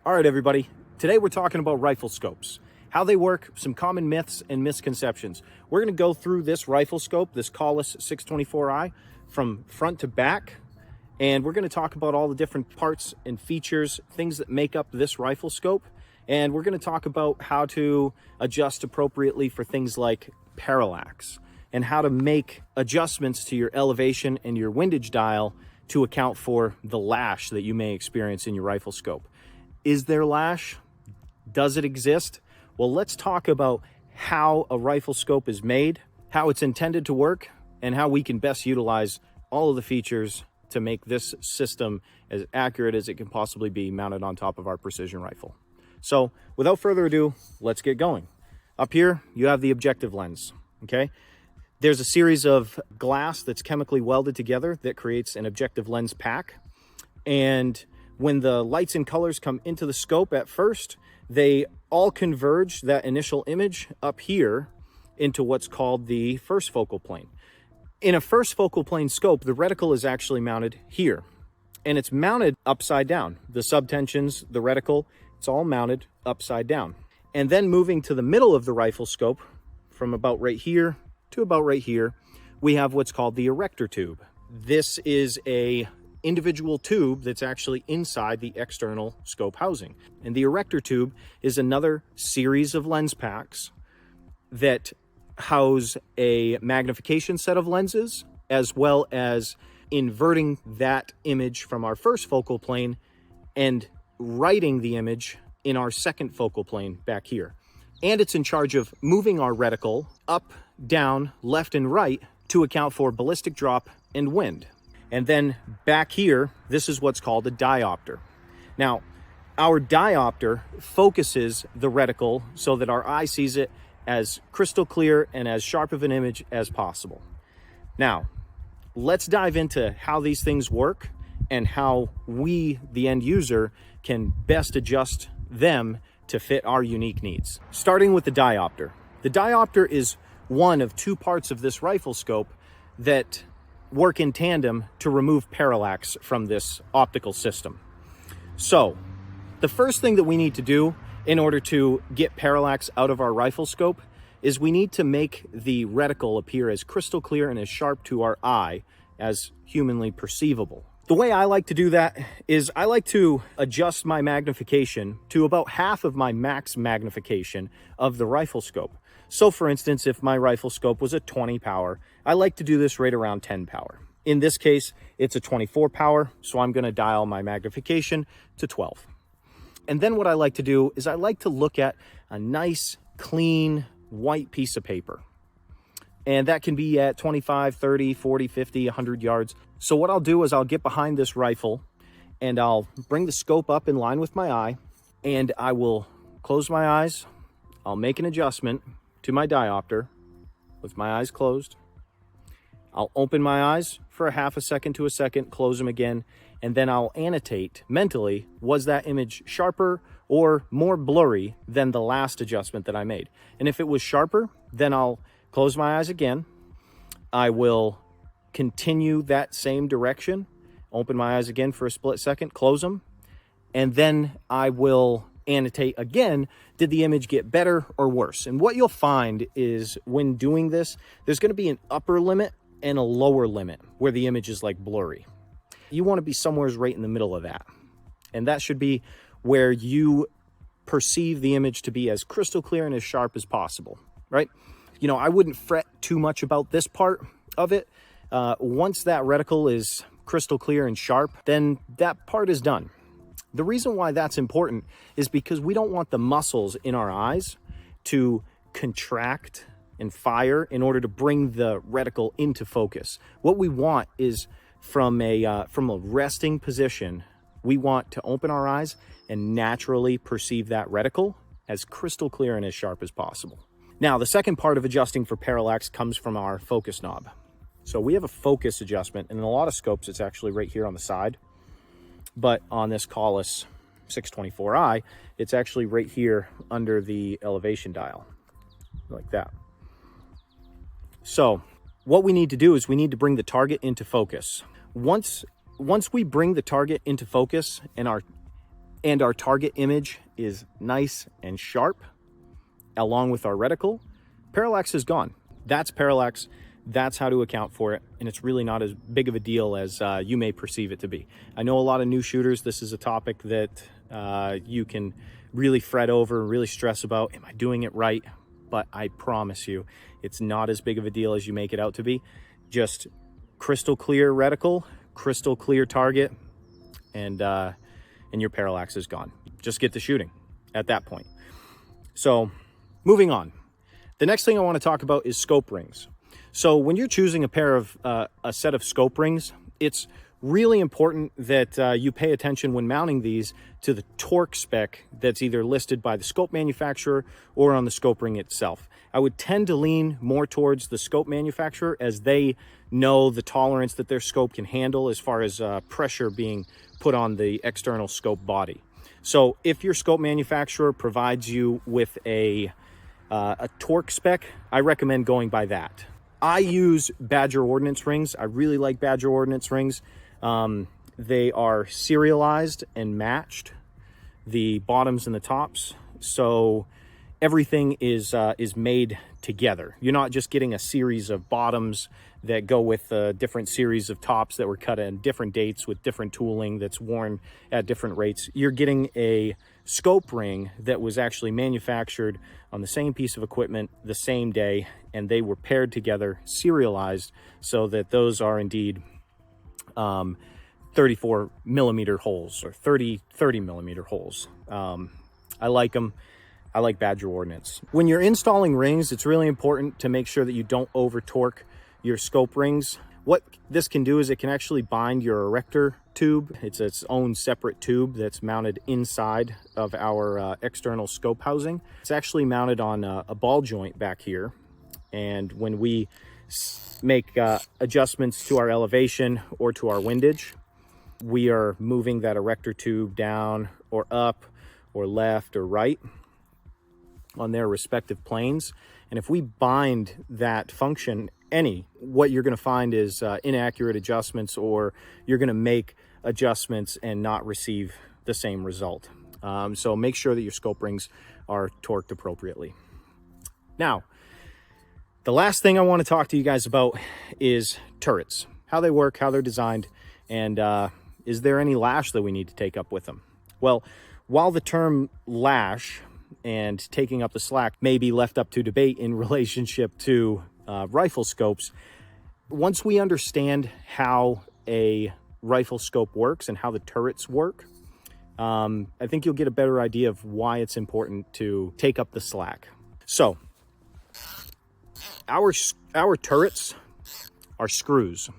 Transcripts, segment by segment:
All right, everybody. Today we're talking about rifle scopes, how they work, some common myths and misconceptions. We're going to go through this rifle scope, this Kahles 624i, from front to back, and we're going to talk about all the different parts and features, things that make up this rifle scope, and we're going to talk about how to adjust appropriately for things like parallax, and how to make adjustments to your elevation and your windage dial to account for the lash that you may experience in your rifle scope. Is there lash? Does it exist? Well, let's talk about how a rifle scope is made, how it's intended to work, and how we can best utilize all of the features to make this system as accurate as it can possibly be mounted on top of our precision rifle. So without further ado, let's get going. Up here, you have the objective lens, okay? There's a series of glass that's chemically welded together that creates an objective lens pack. And when the lights and colors come into the scope at first, they all converge that initial image up here into what's called the first focal plane. In a first focal plane scope, the reticle is actually mounted here, and it's mounted upside down. The subtensions, the reticle, it's all mounted upside down. And then moving to the middle of the rifle scope, from about right here to about right here, we have what's called the erector tube. This is a individual tube that's actually inside the external scope housing. And the erector tube is another series of lens packs that house a magnification set of lenses, as well as inverting that image from our first focal plane and writing the image in our second focal plane back here. And it's in charge of moving our reticle up, down, left, and right to account for ballistic drop and wind. And then back here, this is what's called a diopter. Now, our diopter focuses the reticle so that our eye sees it as crystal clear and as sharp of an image as possible. Now, let's dive into how these things work and how we, the end user, can best adjust them to fit our unique needs. Starting with the diopter. The diopter is one of two parts of this rifle scope that work in tandem to remove parallax from this optical system. So the first thing that we need to do in order to get parallax out of our rifle scope is we need to make the reticle appear as crystal clear and as sharp to our eye as humanly perceivable. The way I like to do that is I like to adjust my magnification to about half of my max magnification of the rifle scope. So for instance, if my rifle scope was a 20 power, I like to do this right around 10 power. In this case, it's a 24 power, so I'm going to dial my magnification to 12. And then what I like to do is I like to look at a nice, clean, white piece of paper. And that can be at 25, 30, 40, 50, 100 yards. So what I'll do is I'll get behind this rifle and I'll bring the scope up in line with my eye, and I will close my eyes. I'll make an adjustment to my diopter with my eyes closed. I'll open my eyes for a half a second to a second, close them again, and then I'll annotate mentally, was that image sharper or more blurry than the last adjustment that I made? And if it was sharper, then I'll close my eyes again. I will continue that same direction, open my eyes again for a split second, close them, and then I will annotate again, did the image get better or worse? And what you'll find is when doing this, there's going to be an upper limit and a lower limit where the image is like blurry. You want to be somewhere right in the middle of that. And that should be where you perceive the image to be as crystal clear and as sharp as possible, right? You know, I wouldn't fret too much about this part of it. Once that reticle is crystal clear and sharp, then that part is done. The reason why that's important is because we don't want the muscles in our eyes to contract and fire in order to bring the reticle into focus. What we want is from a resting position, we want to open our eyes and naturally perceive that reticle as crystal clear and as sharp as possible. Now, the second part of adjusting for parallax comes from our focus knob. So we have a focus adjustment, and in a lot of scopes, it's actually right here on the side. But on this Kahles 624i, it's actually right here under the elevation dial, like that. So what we need to do is we need to bring the target into focus. Once we bring the target into focus and our and our target image is nice and sharp, along with our reticle, parallax is gone. That's parallax. That's how to account for it. And it's really not as big of a deal as you may perceive it to be. I know a lot of new shooters, this is a topic that you can really fret over, really stress about. Am I doing it right? But I promise you, it's not as big of a deal as you make it out to be. Just crystal clear reticle, crystal clear target, and your parallax is gone. Just get to shooting at that point. So moving on. The next thing I want to talk about is scope rings. So when you're choosing a set of scope rings, it's really important that you pay attention when mounting these to the torque spec that's either listed by the scope manufacturer or on the scope ring itself. I would tend to lean more towards the scope manufacturer, as they know the tolerance that their scope can handle as far as pressure being put on the external scope body. So if your scope manufacturer provides you with a torque spec, I recommend going by that. I use Badger Ordnance rings. I really like Badger Ordnance rings. They are serialized and matched, the bottoms and the tops. So everything is made together. You're not just getting a series of bottoms that go with a different series of tops that were cut in different dates with different tooling that's worn at different rates. You're getting a scope ring that was actually manufactured on the same piece of equipment the same day, and they were paired together, serialized, so that those are indeed 34 millimeter holes or 30 millimeter holes. I like them. I like Badger Ordnance. When you're installing rings, it's really important to make sure that you don't over torque your scope rings. What this can do is it can actually bind your erector tube. It's its own separate tube that's mounted inside of our external scope housing. It's actually mounted on a ball joint back here. And when we make adjustments to our elevation or to our windage, we are moving that erector tube down or up or left or right on their respective planes. And if we bind that function what you're going to find is inaccurate adjustments, or you're going to make adjustments and not receive the same result. So make sure that your scope rings are torqued appropriately. Now, the last thing I want to talk to you guys about is turrets, how they work, how they're designed, and is there any lash that we need to take up with them? Well, while the term lash and taking up the slack may be left up to debate in relationship to rifle scopes, once we understand how a rifle scope works and how the turrets work, I think you'll get a better idea of why it's important to take up the slack. So our turrets are screws,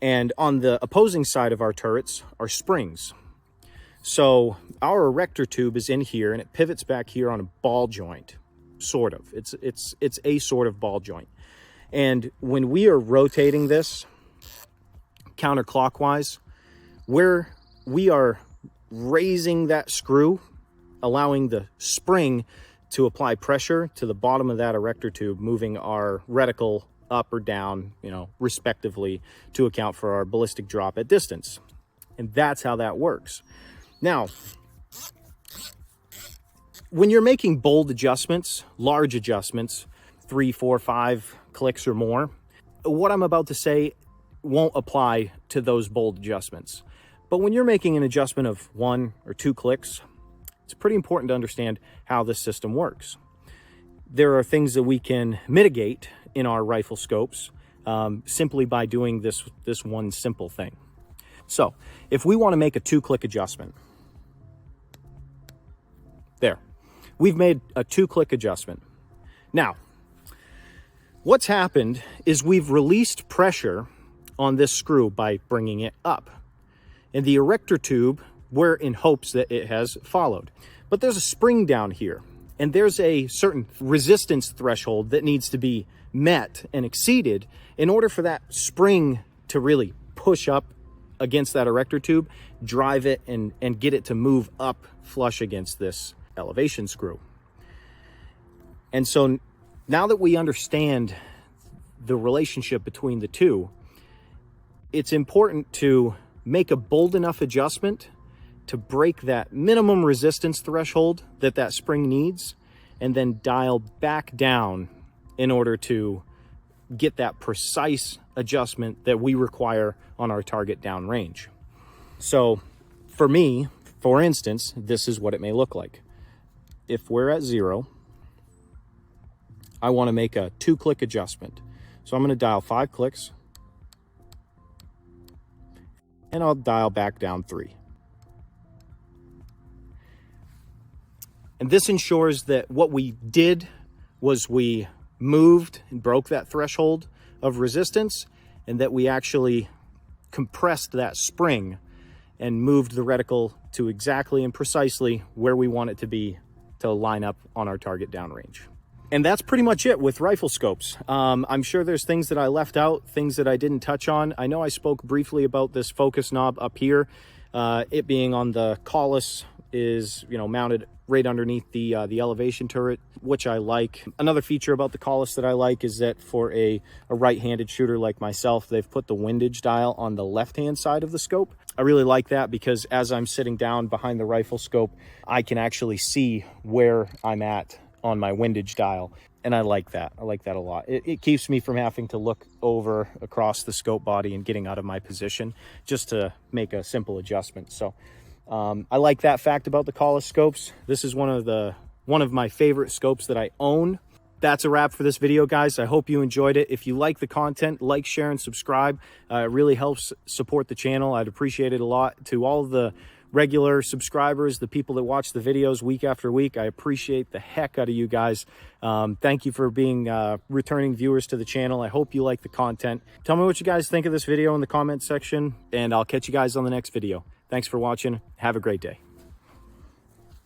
and on the opposing side of our turrets are springs. So our erector tube is in here and it pivots back here on a ball joint. Sort of. It's a sort of ball joint. And when we are rotating this counterclockwise, we are raising that screw, allowing the spring to apply pressure to the bottom of that erector tube, moving our reticle up or down, respectively, to account for our ballistic drop at distance. And that's how that works. Now, when you're making bold adjustments, large adjustments, 3, 4, 5 clicks or more, what I'm about to say won't apply to those bold adjustments. But when you're making an adjustment of 1 or 2 clicks, it's pretty important to understand how this system works. There are things that we can mitigate in our rifle scopes simply by doing this one simple thing. So if we want to make a 2-click adjustment, there. We've made a 2-click adjustment. Now, what's happened is we've released pressure on this screw by bringing it up. And the erector tube, we're in hopes that it has followed. But there's a spring down here, and there's a certain resistance threshold that needs to be met and exceeded in order for that spring to really push up against that erector tube, drive it, and get it to move up flush against this elevation screw. And so now that we understand the relationship between the two, it's important to make a bold enough adjustment to break that minimum resistance threshold that that spring needs, and then dial back down in order to get that precise adjustment that we require on our target downrange. So for me, for instance, this is what it may look like. If we're at 0, I want to make a 2-click adjustment. So I'm going to dial 5 clicks, and I'll dial back down 3. And this ensures that what we did was we moved and broke that threshold of resistance, and that we actually compressed that spring and moved the reticle to exactly and precisely where we want it to be to line up on our target downrange. And that's pretty much it with rifle scopes. I'm sure there's things that I left out, things that I didn't touch on. I know I spoke briefly about this focus knob up here. It being on the Collis is, mounted right underneath the elevation turret, which I like. Another feature about the Collis that I like is that for a right-handed shooter like myself, they've put the windage dial on the left-hand side of the scope. I really like that because as I'm sitting down behind the rifle scope, I can actually see where I'm at on my windage dial, and I like that. I like that a lot. It keeps me from having to look over across the scope body and getting out of my position just to make a simple adjustment. So I like that fact about the Collis scopes. This is one of my favorite scopes that I own. That's a wrap for this video, guys. I hope you enjoyed it. If you like the content, like, share, and subscribe. It really helps support the channel. I'd appreciate it a lot. To all of the regular subscribers, the people that watch the videos week after week, I appreciate the heck out of you guys. Thank you for being returning viewers to the channel. I hope you like the content. Tell me what you guys think of this video in the comment section, and I'll catch you guys on the next video. Thanks for watching. Have a great day.